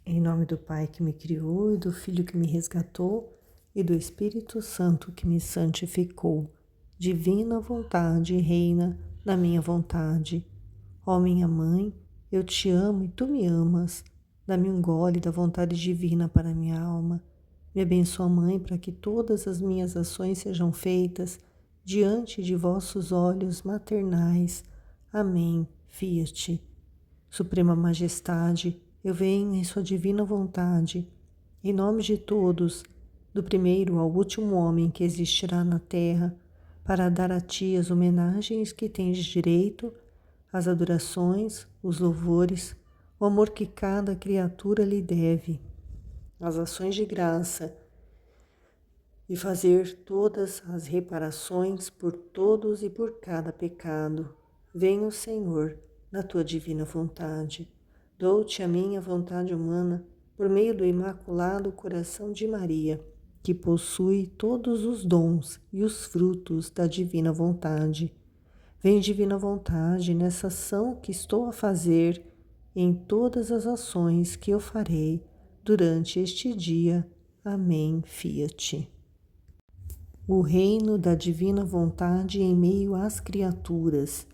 Em nome do Pai que me criou, e do Filho que me resgatou, e do Espírito Santo que me santificou. Divina vontade reina na minha vontade. Ó minha mãe, eu te amo e tu me amas. Dá-me um gole da vontade divina para a minha alma. Me abençoa, Mãe, para que todas as minhas ações sejam feitas diante de vossos olhos maternais. Amém. Fiat. Suprema Majestade, eu venho em sua divina vontade, em nome de todos, do primeiro ao último homem que existirá na terra, para dar a ti as homenagens que tens direito, as adorações, os louvores, o amor que cada criatura lhe deve, as ações de graça, e fazer todas as reparações por todos e por cada pecado. Venha o Senhor, na tua divina vontade. Dou-te a minha vontade humana por meio do Imaculado Coração de Maria, que possui todos os dons e os frutos da divina vontade. Vem, divina vontade, nessa ação que estou a fazer, em todas as ações que eu farei durante este dia. Amém. Fiat. O reino da divina vontade em meio às criaturas.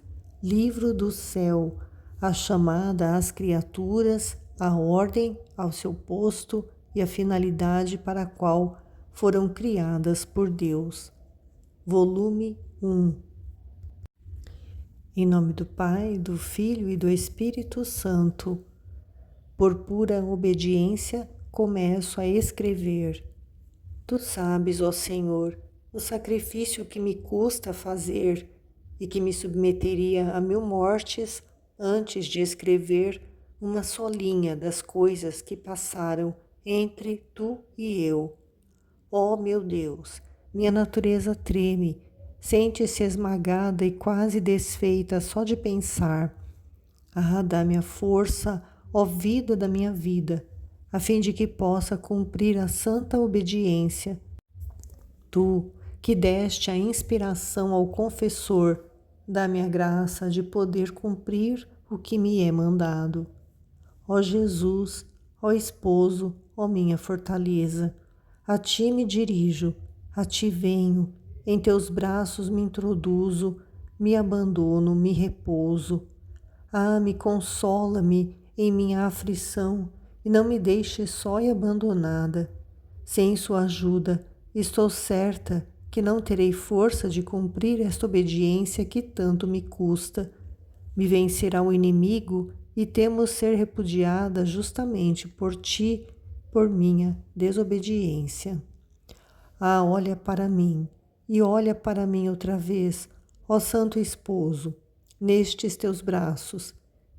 Livro do céu, a chamada às criaturas, a ordem ao seu posto e a finalidade para a qual foram criadas por Deus. Volume 1. Em nome do Pai, do Filho e do Espírito Santo, por pura obediência, começo a escrever. Tu sabes, ó Senhor, o sacrifício que me custa fazer e que me submeteria a 1000 mortes antes de escrever uma só linha das coisas que passaram entre tu e eu. Ó meu Deus, minha natureza treme, sente-se esmagada e quase desfeita só de pensar. Ah, dá-me a força, ó vida da minha vida, a fim de que possa cumprir a santa obediência. Tu, que deste a inspiração ao confessor, dá-me a graça de poder cumprir o que me é mandado. Ó Jesus, ó Esposo, ó minha fortaleza, a ti me dirijo, a ti venho, em teus braços me introduzo, me abandono, me repouso. Ah, me consola-me em minha aflição e não me deixes só e abandonada. Sem sua ajuda, estou certa que não terei força de cumprir esta obediência que tanto me custa. Me vencerá o inimigo e temo ser repudiada justamente por ti, por minha desobediência. Ah, olha para mim, e olha para mim outra vez, ó Santo Esposo, nestes teus braços.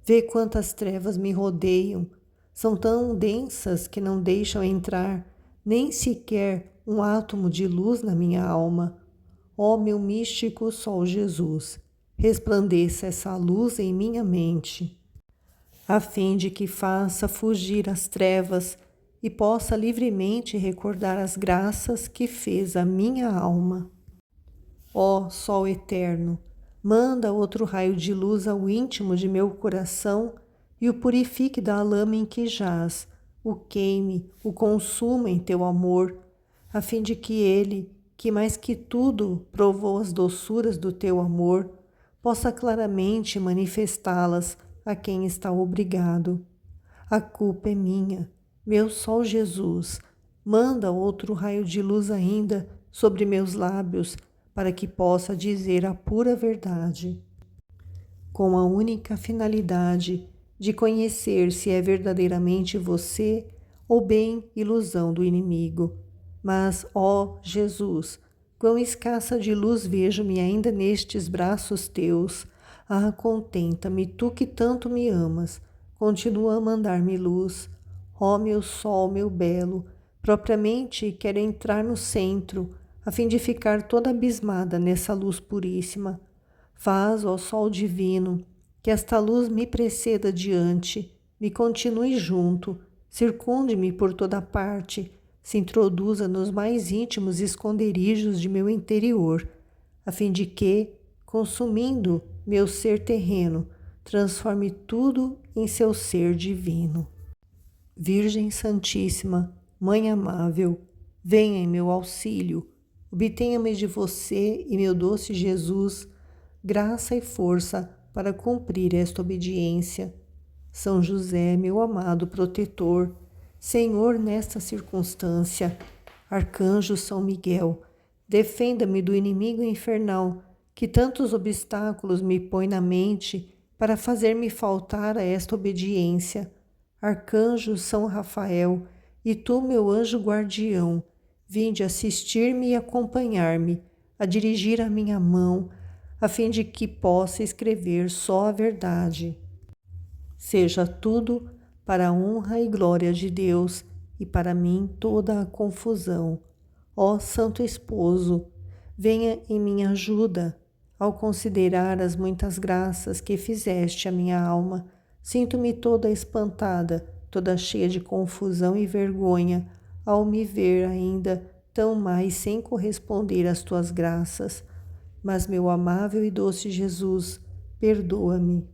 Vê quantas trevas me rodeiam, são tão densas que não deixam entrar nem sequer um átomo de luz na minha alma. Ó meu místico Sol Jesus, resplandeça essa luz em minha mente, a fim de que faça fugir as trevas e possa livremente recordar as graças que fez a minha alma. Ó Sol eterno, manda outro raio de luz ao íntimo de meu coração e o purifique da lama em que jaz, o queime, o consuma em teu amor, a fim de que ele, que mais que tudo provou as doçuras do teu amor, possa claramente manifestá-las a quem está obrigado. A culpa é minha, meu Sol Jesus, manda outro raio de luz ainda sobre meus lábios, para que possa dizer a pura verdade, com a única finalidade de conhecer se é verdadeiramente você ou bem ilusão do inimigo. Mas, ó Jesus, quão escassa de luz vejo-me ainda nestes braços teus. Ah, contenta-me, tu que tanto me amas, continua a mandar-me luz. Ó meu sol, meu belo, propriamente quero entrar no centro, a fim de ficar toda abismada nessa luz puríssima. Faz, ó sol divino, que esta luz me preceda adiante, me continue junto, circunde-me por toda parte, se introduza nos mais íntimos esconderijos de meu interior, a fim de que, consumindo meu ser terreno, transforme tudo em seu ser divino. Virgem Santíssima, Mãe amável, venha em meu auxílio, obtenha-me de você e meu doce Jesus graça e força para cumprir esta obediência. São José, meu amado protetor, Senhor nesta circunstância, Arcanjo São Miguel, defenda-me do inimigo infernal que tantos obstáculos me põe na mente para fazer-me faltar a esta obediência. Arcanjo São Rafael, e tu, meu anjo guardião, vinde assistir-me e acompanhar-me, a dirigir a minha mão, a fim de que possa escrever só a verdade. Seja tudo para a honra e glória de Deus e para mim toda a confusão. Ó Santo Esposo, venha em minha ajuda. Ao considerar as muitas graças que fizeste à minha alma, sinto-me toda espantada, toda cheia de confusão e vergonha, ao me ver ainda tão mais sem corresponder às tuas graças. Mas, meu amável e doce Jesus, perdoa-me.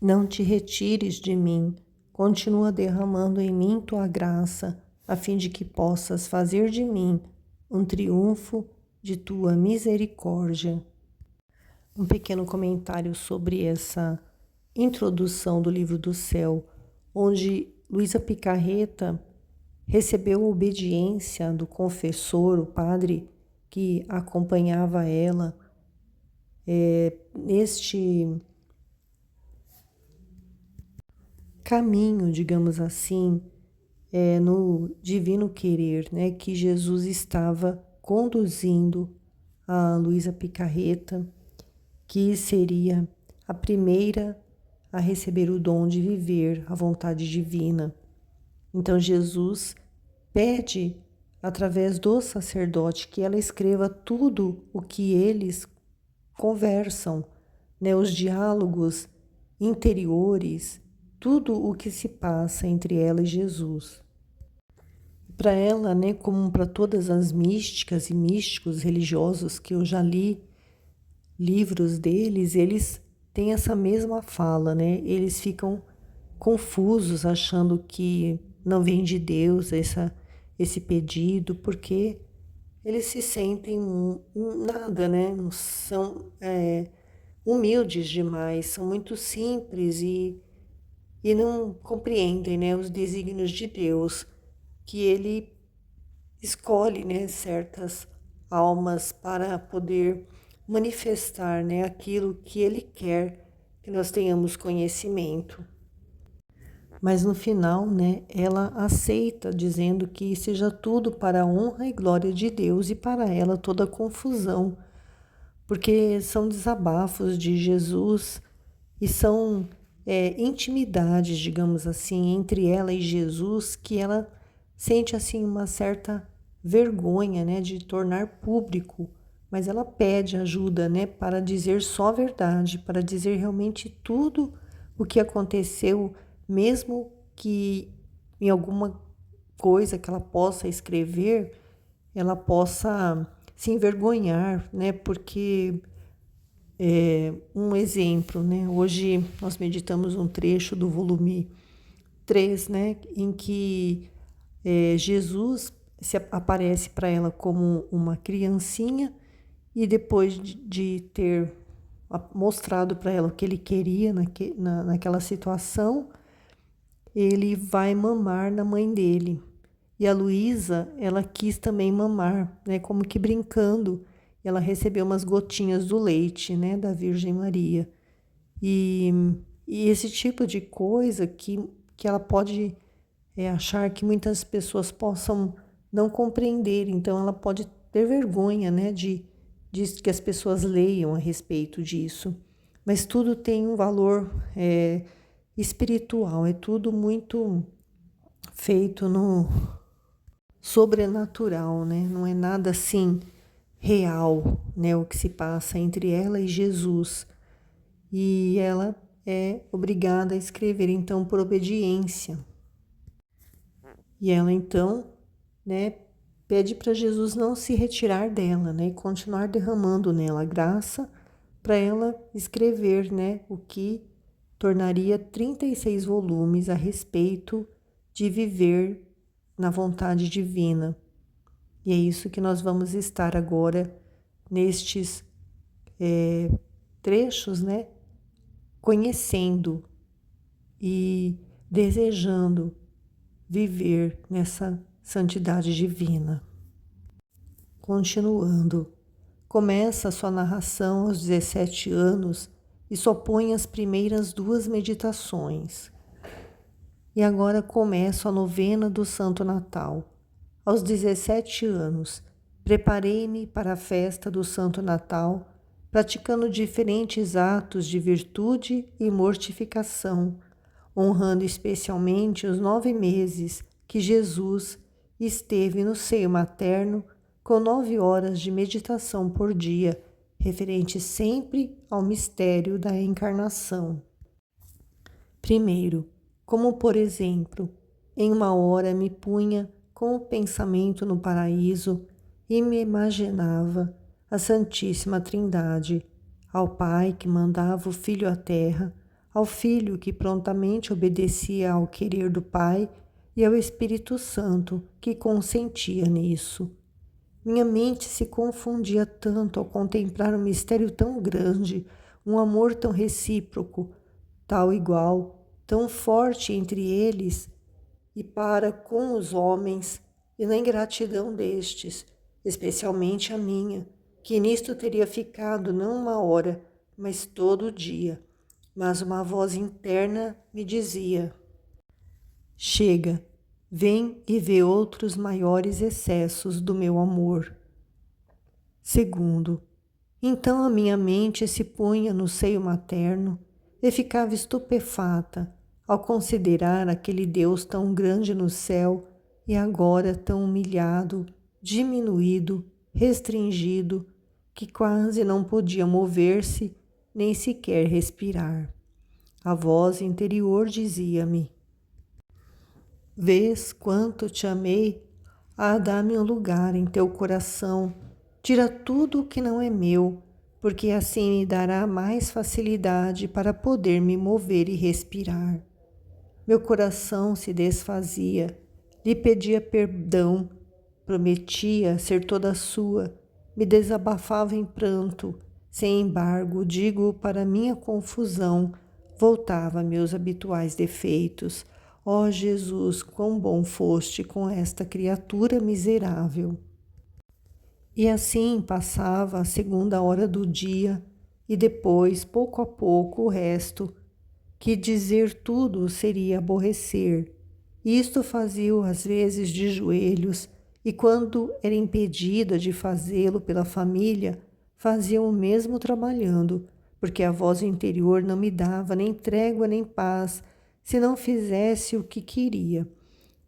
Não te retires de mim, continua derramando em mim tua graça, a fim de que possas fazer de mim um triunfo de tua misericórdia. Um pequeno comentário sobre essa introdução do Livro do Céu, onde Luísa Picarreta recebeu a obediência do confessor, o padre que acompanhava ela neste caminho, digamos assim, no divino querer, né, que Jesus estava conduzindo a Luísa Picarreta, que seria a primeira a receber o dom de viver a vontade divina. Então Jesus pede, através do sacerdote, que ela escreva tudo o que eles conversam, né, os diálogos interiores, tudo o que se passa entre ela e Jesus. Para ela, né, como para todas as místicas e místicos religiosos que eu já li livros deles, eles têm essa mesma fala, né? Eles ficam confusos, achando que não vem de Deus esse pedido, porque eles se sentem nada, né? Não são humildes demais, são muito simples e não compreendem, né, os desígnios de Deus, que Ele escolhe, né, certas almas para poder manifestar, né, aquilo que Ele quer que nós tenhamos conhecimento. Mas no final, né, ela aceita, dizendo que seja tudo para a honra e glória de Deus e para ela toda a confusão, porque são desabafos de Jesus e são intimidades, digamos assim, entre ela e Jesus, que ela sente assim uma certa vergonha, né, de tornar público, mas ela pede ajuda, né, para dizer só a verdade, para dizer realmente tudo o que aconteceu, mesmo que em alguma coisa que ela possa escrever, ela possa se envergonhar, né, porque um exemplo, né? Hoje nós meditamos um trecho do volume 3, né? Em que Jesus aparece para ela como uma criancinha e depois de ter mostrado para ela o que ele queria naquela situação, ele vai mamar na mãe dele. E a Luísa, ela quis também mamar, né? Como que brincando. Ela recebeu umas gotinhas do leite, né, da Virgem Maria. E esse tipo de coisa que ela pode achar que muitas pessoas possam não compreender. Então, ela pode ter vergonha, né, de que as pessoas leiam a respeito disso. Mas tudo tem um valor espiritual, é tudo muito feito no sobrenatural, né? Não é nada assim real, né, o que se passa entre ela e Jesus. E ela é obrigada a escrever, então, por obediência. E ela, então, né, pede para Jesus não se retirar dela, né, e continuar derramando nela graça para ela escrever, né, o que tornaria 36 volumes a respeito de viver na vontade divina. E é isso que nós vamos estar agora nestes trechos, né? Conhecendo e desejando viver nessa santidade divina. Continuando, começa a sua narração aos 17 anos e só põe as primeiras 2 meditações. E agora começo a novena do Santo Natal. Aos 17 anos, preparei-me para a festa do Santo Natal, praticando diferentes atos de virtude e mortificação, honrando especialmente os 9 meses que Jesus esteve no seio materno, com 9 horas de meditação por dia, referente sempre ao mistério da encarnação. Primeiro, como por exemplo, em 1 hora me punha com o pensamento no paraíso e me imaginava a Santíssima Trindade, ao Pai que mandava o Filho à terra, ao Filho que prontamente obedecia ao querer do Pai e ao Espírito Santo que consentia nisso. Minha mente se confundia tanto ao contemplar um mistério tão grande, um amor tão recíproco, tal igual, tão forte entre eles e para com os homens, e na ingratidão destes, especialmente a minha, que nisto teria ficado não 1 hora, mas todo o dia. Mas uma voz interna me dizia: chega, vem e vê outros maiores excessos do meu amor. Segundo, então a minha mente se punha no seio materno e ficava estupefata ao considerar aquele Deus tão grande no céu e agora tão humilhado, diminuído, restringido, que quase não podia mover-se nem sequer respirar. A voz interior dizia-me: vês quanto te amei? Dá-me um lugar em teu coração, tira tudo o que não é meu, porque assim me dará mais facilidade para poder me mover e respirar. Meu coração se desfazia, lhe pedia perdão, prometia ser toda sua, me desabafava em pranto, sem embargo, digo para minha confusão, voltava a meus habituais defeitos. Ó Jesus, quão bom foste com esta criatura miserável. E assim passava a 2ª hora do dia, e depois, pouco a pouco, o resto, que dizer tudo seria aborrecer. Isto fazia-o às vezes de joelhos, e quando era impedida de fazê-lo pela família, fazia o mesmo trabalhando, porque a voz interior não me dava nem trégua nem paz, se não fizesse o que queria.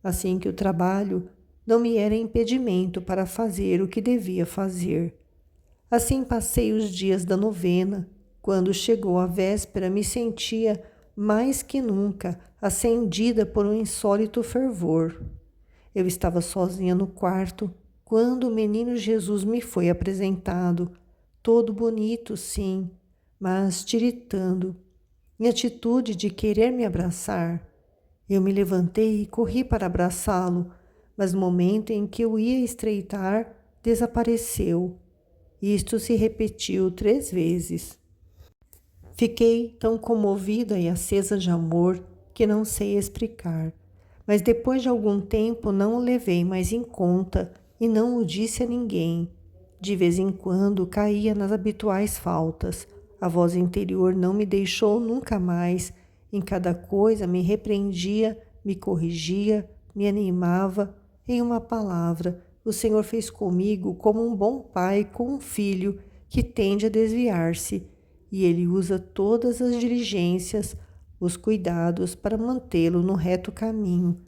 Assim que o trabalho não me era impedimento para fazer o que devia fazer. Assim passei os dias da novena. Quando chegou a véspera, me sentia mais que nunca acendida por um insólito fervor. Eu estava sozinha no quarto quando o menino Jesus me foi apresentado, todo bonito, sim, mas tiritando, em atitude de querer me abraçar. Eu me levantei e corri para abraçá-lo, mas no momento em que eu ia estreitar, desapareceu. Isto se repetiu 3 vezes. Fiquei tão comovida e acesa de amor que não sei explicar, mas depois de algum tempo não o levei mais em conta e não o disse a ninguém. De vez em quando caía nas habituais faltas. A voz interior não me deixou nunca mais. Em cada coisa me repreendia, me corrigia, me animava. Em uma palavra, o Senhor fez comigo como um bom pai com um filho que tende a desviar-se, e ele usa todas as diligências, os cuidados para mantê-lo no reto caminho,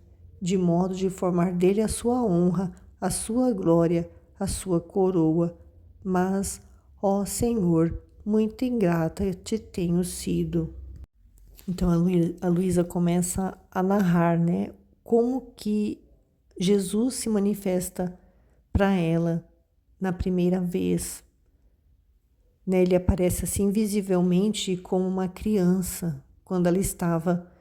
de modo de formar dele a sua honra, a sua glória, a sua coroa. Mas, ó Senhor, muito ingrata te tenho sido. Então a Luísa começa a narrar, né, como que Jesus se manifesta para ela na primeira vez. Né, ele aparece assim visivelmente como uma criança, quando ela estava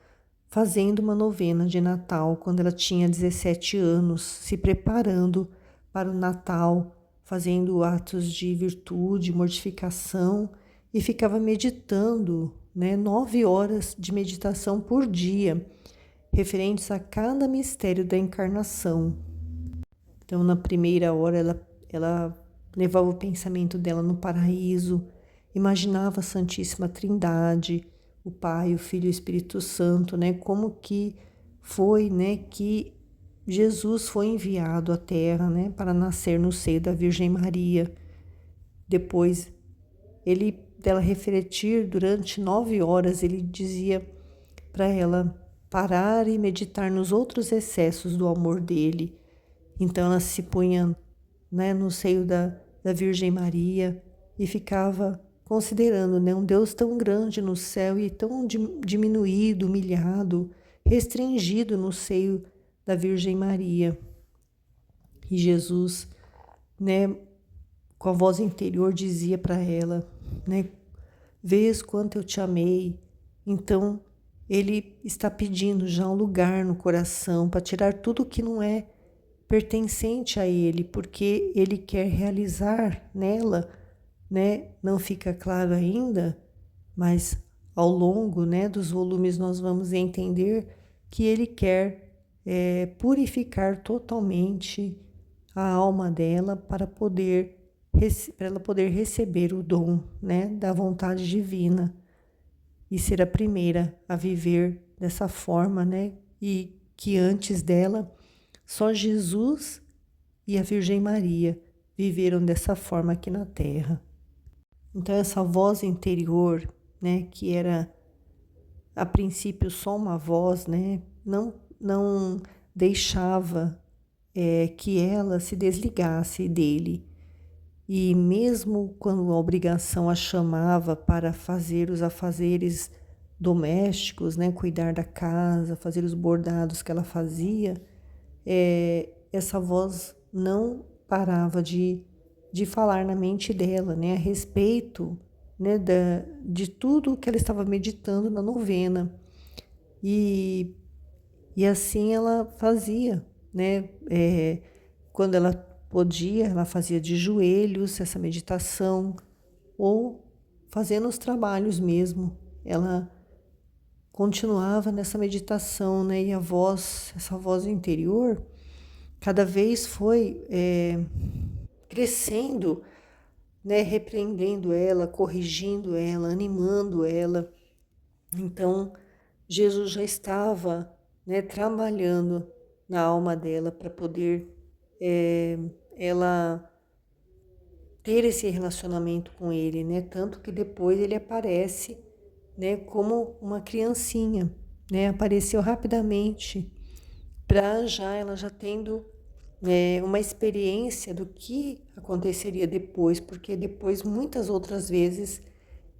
fazendo uma novena de Natal quando ela tinha 17 anos, se preparando para o Natal, fazendo atos de virtude, mortificação e ficava meditando, 9 horas de meditação por dia, referentes a cada mistério da encarnação. Então, na primeira hora, ela levava o pensamento dela no paraíso, imaginava a Santíssima Trindade, o Pai, o Filho e o Espírito Santo, como que foi, que Jesus foi enviado à Terra, para nascer no seio da Virgem Maria. Depois, dela refletir durante 9 horas, ele dizia para ela parar e meditar nos outros excessos do amor dele. Então ela se punha, no seio da Virgem Maria e ficava considerando, um Deus tão grande no céu e tão diminuído, humilhado, restringido no seio da Virgem Maria. E Jesus, com a voz interior dizia para ela, vês quanto eu te amei. Então ele está pedindo já um lugar no coração para tirar tudo que não é pertencente a ele, porque ele quer realizar nela, não fica claro ainda, mas ao longo, dos volumes nós vamos entender que ele quer purificar totalmente a alma dela para ela poder receber o dom, da vontade divina e ser a primeira a viver dessa forma, e que antes dela só Jesus e a Virgem Maria viveram dessa forma aqui na Terra. Então essa voz interior, que era a princípio só uma voz, não deixava que ela se desligasse dele. E mesmo quando a obrigação a chamava para fazer os afazeres domésticos, cuidar da casa, fazer os bordados que ela fazia, essa voz não parava de falar na mente dela, a respeito, de tudo que ela estava meditando na novena. E assim ela fazia, quando ela podia, ela fazia de joelhos essa meditação, ou fazendo os trabalhos mesmo. Ela continuava nessa meditação, e essa voz interior, cada vez foi crescendo, repreendendo ela, corrigindo ela, animando ela. Então, Jesus já estava, trabalhando na alma dela para poder ela ter esse relacionamento com ele, tanto que depois ele aparece, como uma criancinha, apareceu rapidamente, para ela já tendo uma experiência do que aconteceria depois, porque depois muitas outras vezes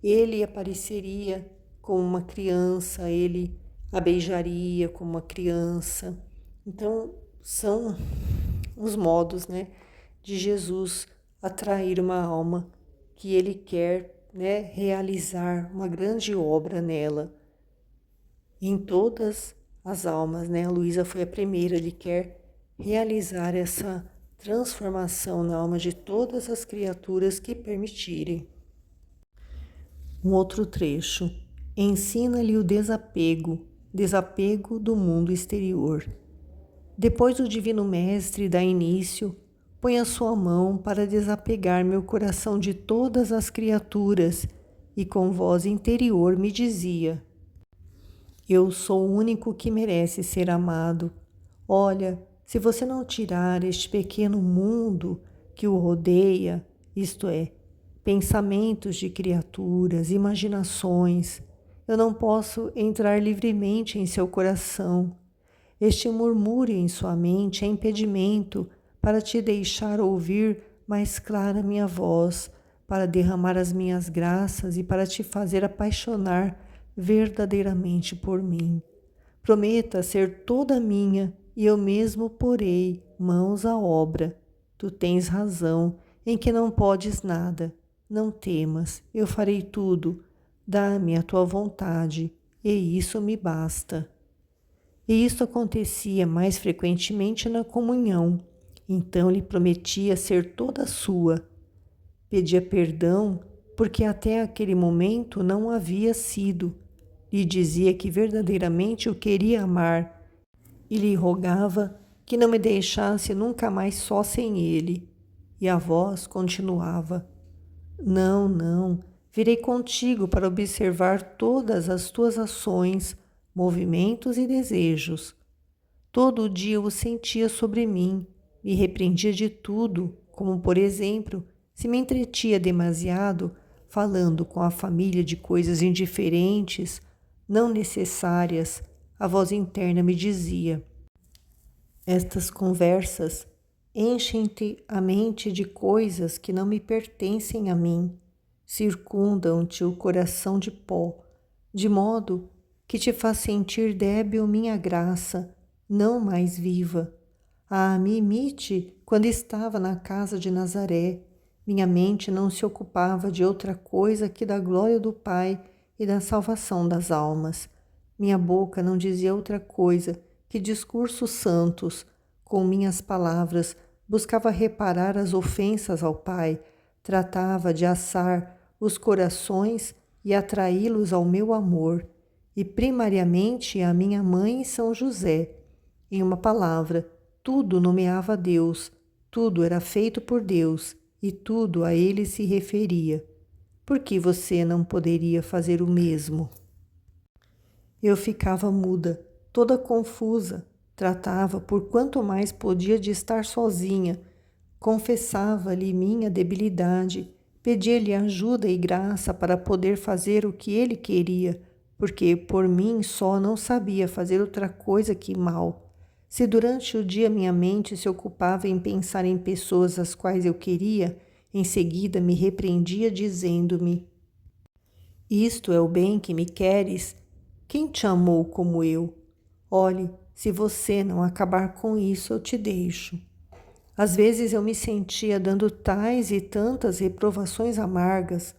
ele apareceria como uma criança, ele a beijaria como uma criança. Então são os modos, de Jesus atrair uma alma que ele quer, realizar uma grande obra nela. Em todas as almas, a Luísa foi a primeira, ele quer realizar essa transformação na alma de todas as criaturas que permitirem. Um outro trecho. Ensina-lhe o desapego do mundo exterior. Depois o Divino Mestre dá início, põe a sua mão para desapegar meu coração de todas as criaturas e com voz interior me dizia: eu sou o único que merece ser amado. Olha, se você não tirar este pequeno mundo que o rodeia, isto é, pensamentos de criaturas, imaginações, eu não posso entrar livremente em seu coração. Este murmúrio em sua mente é impedimento para te deixar ouvir mais clara minha voz, para derramar as minhas graças e para te fazer apaixonar verdadeiramente por mim. Prometa ser toda minha e eu mesmo porei mãos à obra. Tu tens razão em que não podes nada. Não temas, eu farei tudo. Dá-me a tua vontade, e isso me basta. e isso acontecia mais frequentemente na comunhão. Então lhe prometia ser toda sua. Pedia perdão porque até aquele momento não havia sido. Lhe dizia que verdadeiramente o queria amar e lhe rogava que não me deixasse nunca mais só sem ele. E a voz continuava: Não, não, virei contigo para observar todas as tuas ações, movimentos e desejos. Todo o dia o sentia sobre mim, me repreendia de tudo, como por exemplo, se me entretia demasiado falando com a família de coisas indiferentes, não necessárias, a voz interna me dizia: estas conversas enchem-te a mente de coisas que não me pertencem a mim, circundam-te o coração de pó, de modo que te faz sentir débil minha graça, não mais viva. Ah, me imite quando estava na casa de Nazaré. Minha mente não se ocupava de outra coisa que da glória do Pai e da salvação das almas. Minha boca não dizia outra coisa que discursos santos. Com minhas palavras, buscava reparar as ofensas ao Pai, tratava de assar os corações e atraí-los ao meu amor, e primariamente à minha mãe e São José. Em uma palavra, tudo nomeava Deus, tudo era feito por Deus e tudo a Ele se referia. Por que você não poderia fazer o mesmo? Eu ficava muda, toda confusa, tratava por quanto mais podia de estar sozinha, confessava-lhe minha debilidade, pedia-lhe ajuda e graça para poder fazer o que ele queria, porque por mim só não sabia fazer outra coisa que mal. Se durante o dia minha mente se ocupava em pensar em pessoas as quais eu queria, em seguida me repreendia dizendo-me: isto é o bem que me queres? Quem te amou como eu? Olhe, se você não acabar com isso, eu te deixo. Às vezes eu me sentia dando tais e tantas reprovações amargas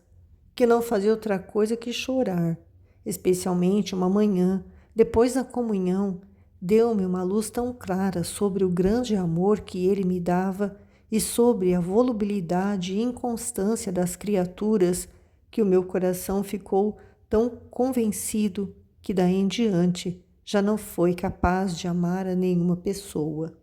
que não fazia outra coisa que chorar. Especialmente uma manhã, depois da comunhão, deu-me uma luz tão clara sobre o grande amor que ele me dava e sobre a volubilidade e inconstância das criaturas que o meu coração ficou tão convencido que daí em diante já não foi capaz de amar a nenhuma pessoa.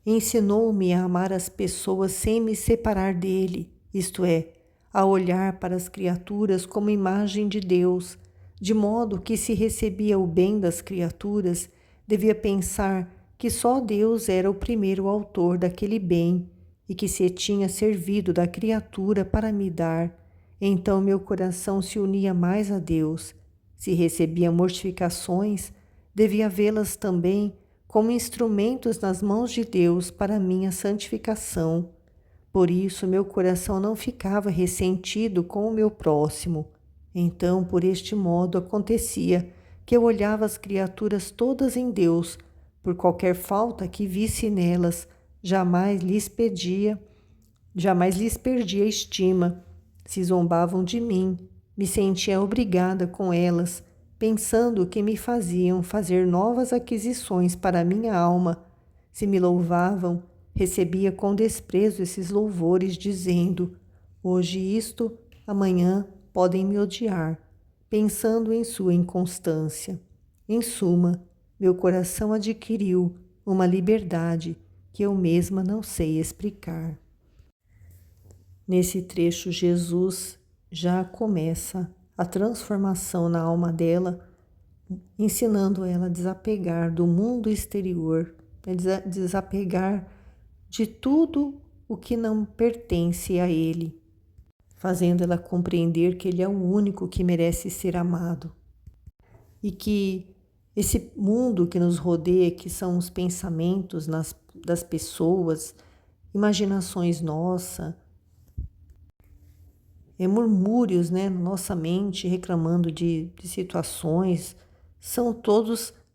Ensinou-me a amar as pessoas sem me separar dele, isto é, a olhar para as criaturas como imagem de Deus, de modo que se recebia o bem das criaturas, devia pensar que só Deus era o primeiro autor daquele bem e que se tinha servido da criatura para me dar. Então meu coração se unia mais a Deus. Se recebia mortificações, devia vê-las também como instrumentos nas mãos de Deus para minha santificação. Por isso meu coração não ficava ressentido com o meu próximo. Então, por este modo, acontecia que eu olhava as criaturas todas em Deus, por qualquer falta que visse nelas, jamais lhes perdia estima. Se zombavam de mim, me sentia obrigada com elas, pensando que me faziam fazer novas aquisições para a minha alma. Se me louvavam, recebia com desprezo esses louvores, dizendo: hoje isto, amanhã podem me odiar, pensando em sua inconstância. Em suma, meu coração adquiriu uma liberdade que eu mesma não sei explicar. Nesse trecho, Jesus já começa a transformação na alma dela, ensinando ela a desapegar do mundo exterior, a desapegar de tudo o que não pertence a ele, fazendo ela compreender que ele é o único que merece ser amado e que esse mundo que nos rodeia, que são os pensamentos das pessoas, imaginações nossas, murmúrios, na nossa mente, reclamando de situações,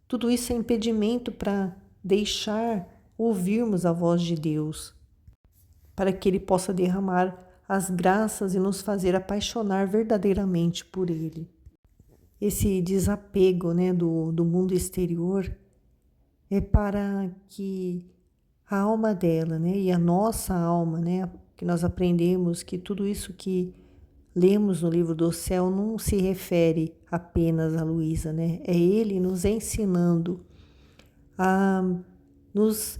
tudo isso é impedimento para deixar ouvirmos a voz de Deus, para que Ele possa derramar as graças e nos fazer apaixonar verdadeiramente por Ele. Esse desapego, do mundo exterior é para que a alma dela, né, e a nossa alma, né, que nós aprendemos que tudo isso que lemos no livro do céu não se refere apenas a Luísa, né? É ele nos ensinando a nos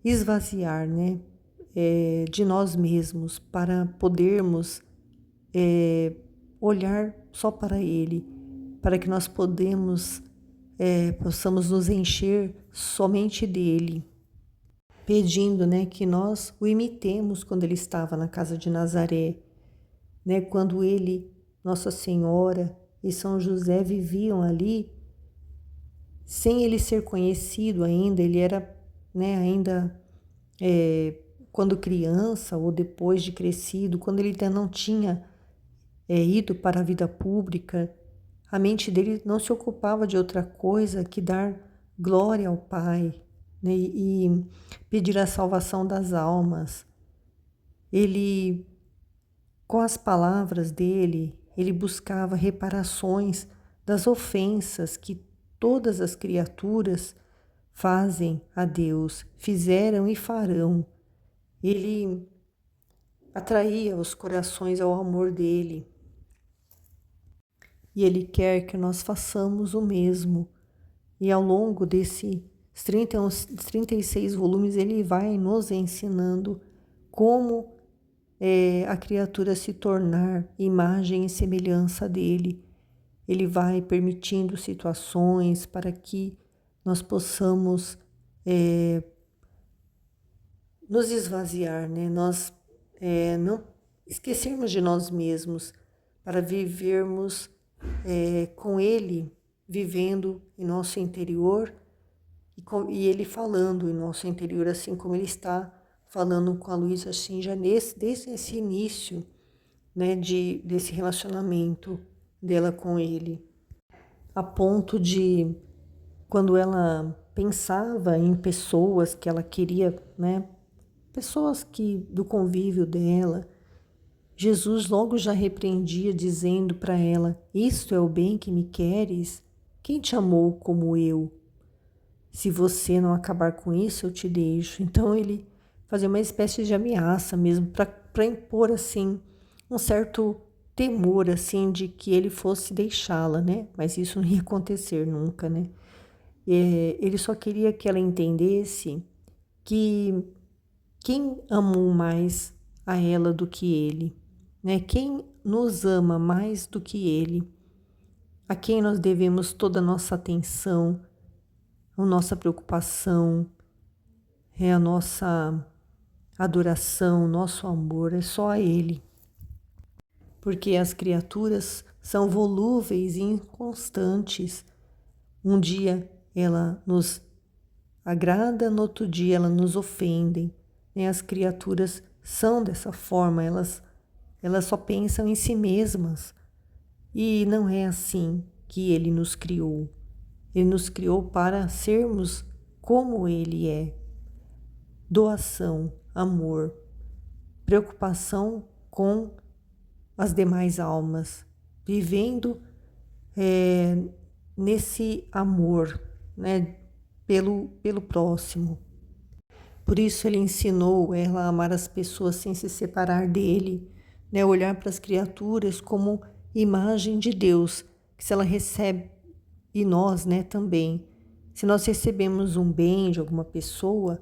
esvaziar, né, de nós mesmos para podermos olhar só para ele, para que nós possamos nos encher somente dele, pedindo, né, que nós o imitemos quando ele estava na casa de Nazaré, né, quando ele, Nossa Senhora e São José viviam ali, sem ele ser conhecido ainda, ele era, né, ainda quando criança ou depois de crescido, quando ele ainda não tinha ido para a vida pública, a mente dele não se ocupava de outra coisa que dar glória ao Pai, né, e pedir a salvação das almas. Ele, com as palavras dele, ele buscava reparações das ofensas que todas as criaturas fazem a Deus, fizeram e farão. Ele atraía os corações ao amor dele. E ele quer que nós façamos o mesmo. E ao longo desses 36 volumes, ele vai nos ensinando como a criatura se tornar imagem e semelhança dele. Ele vai permitindo situações para que nós possamos nos esvaziar, né? Nós não esquecermos de nós mesmos para vivermos com ele, vivendo em nosso interior e ele falando em nosso interior, assim como ele está falando com a Luísa, assim, já desde esse início, né, desse relacionamento dela com ele, a ponto de, quando ela pensava em pessoas que ela queria, né, pessoas que do convívio dela, Jesus logo já repreendia, dizendo para ela: isto é o bem que me queres? Quem te amou como eu? Se você não acabar com isso, eu te deixo. Então ele fazia uma espécie de ameaça mesmo para impor assim um certo temor assim de que ele fosse deixá-la, né? Mas isso não ia acontecer nunca, né? Ele só queria que ela entendesse que quem amou mais a ela do que ele, né? Quem nos ama mais do que ele, a quem nós devemos toda a nossa atenção, a nossa preocupação, a nossa adoração, nosso amor, é só a ele. Porque as criaturas são volúveis e inconstantes. Um dia ela nos agrada, no outro dia ela nos ofende. Né? As criaturas são dessa forma, elas só pensam em si mesmas. E não é assim que ele nos criou. Ele nos criou para sermos como ele é. Doação, amor, preocupação com as demais almas, vivendo nesse amor, né, pelo próximo. Por isso ele ensinou ela a amar as pessoas sem se separar dele, né, olhar para as criaturas como imagem de Deus, que se ela recebe, e nós, né, também, se nós recebemos um bem de alguma pessoa,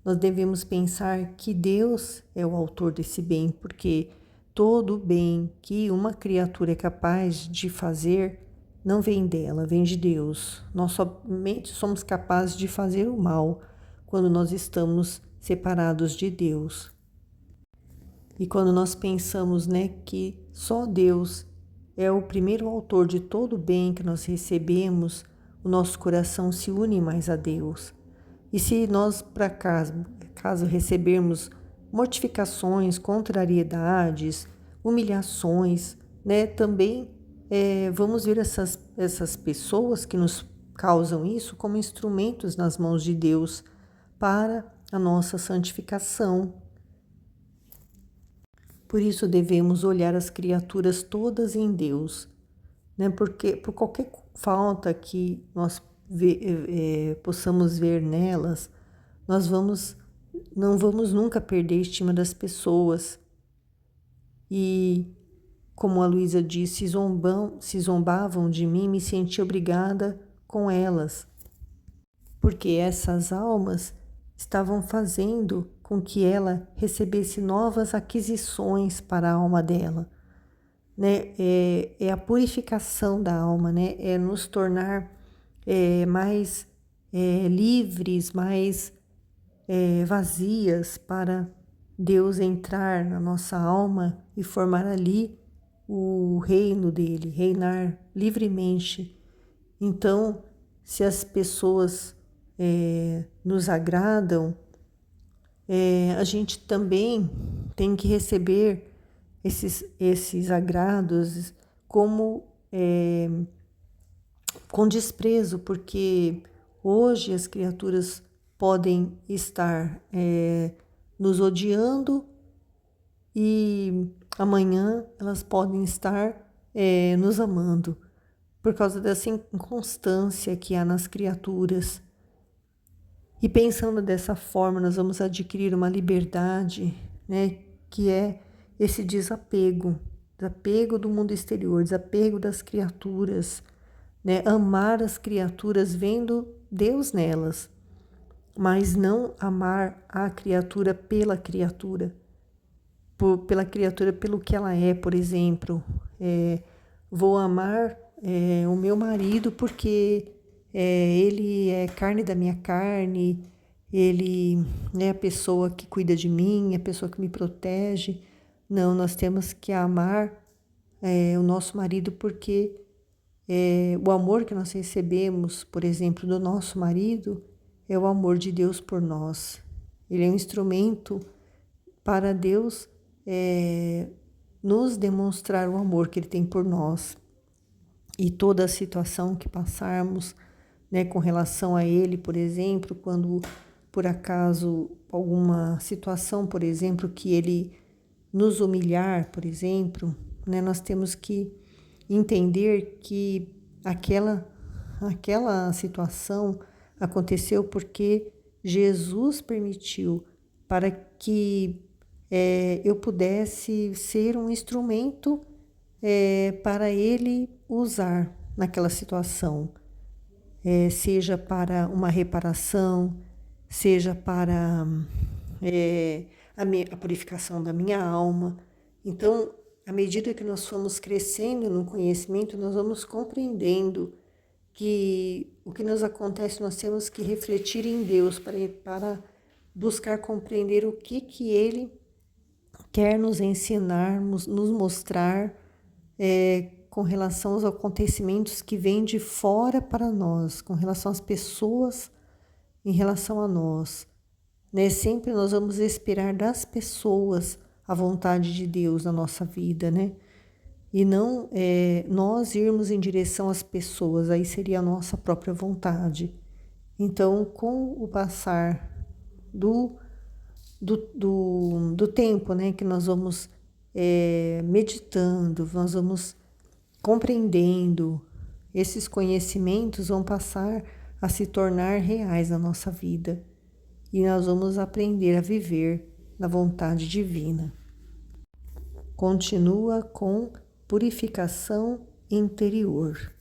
nós devemos pensar que Deus é o autor desse bem, porque todo o bem que uma criatura é capaz de fazer não vem dela, vem de Deus. Nós somente somos capazes de fazer o mal quando nós estamos separados de Deus. E quando nós pensamos, né, que só Deus é o primeiro autor de todo o bem que nós recebemos, o nosso coração se une mais a Deus. E se nós, por caso recebermos mortificações, contrariedades, humilhações, né, também vamos ver essas pessoas que nos causam isso como instrumentos nas mãos de Deus para a nossa santificação. Por isso devemos olhar as criaturas todas em Deus, né, porque por qualquer falta que nós possamos ver nelas, não vamos nunca perder a estima das pessoas. E, como a Luísa disse, se zombavam de mim, me senti obrigada com elas, porque essas almas estavam fazendo com que ela recebesse novas aquisições para a alma dela, né? É a purificação da alma, né? É nos tornar mais livres, mais vazias para Deus entrar na nossa alma e formar ali o reino dele, reinar livremente. Então, se as pessoas nos agradam, a gente também tem que receber esses agrados como com desprezo, porque hoje as criaturas podem estar nos odiando e amanhã elas podem estar nos amando, por causa dessa inconstância que há nas criaturas. E pensando dessa forma, nós vamos adquirir uma liberdade, né, que é esse desapego do mundo exterior, desapego das criaturas, né, amar as criaturas vendo Deus nelas, mas não amar a criatura pela criatura, pelo que ela é. Por exemplo, vou amar o meu marido porque ele é carne da minha carne, ele é a pessoa que cuida de mim, a pessoa que me protege. Não, nós temos que amar o nosso marido porque o amor que nós recebemos, por exemplo, do nosso marido, é o amor de Deus por nós. Ele é um instrumento para Deus nos demonstrar o amor que Ele tem por nós. E toda a situação que passarmos, né, com relação a Ele, por exemplo, quando por acaso alguma situação, por exemplo, que Ele nos humilhar, por exemplo, né, nós temos que entender que aquela situação aconteceu porque Jesus permitiu, para que eu pudesse ser um instrumento para Ele usar naquela situação, seja para uma reparação, seja para a purificação da minha alma. Então, à medida que nós formos crescendo no conhecimento, nós vamos compreendendo que o que nos acontece, nós temos que refletir em Deus para buscar compreender o que Ele quer nos ensinar, nos mostrar com relação aos acontecimentos que vêm de fora para nós, com relação às pessoas em relação a nós. Né? Sempre nós vamos esperar das pessoas a vontade de Deus na nossa vida, né? E não nós irmos em direção às pessoas, aí seria a nossa própria vontade. Então, com o passar do tempo, né, que nós vamos meditando, nós vamos compreendendo, esses conhecimentos vão passar a se tornar reais na nossa vida. E nós vamos aprender a viver na vontade divina. Continua com purificação interior.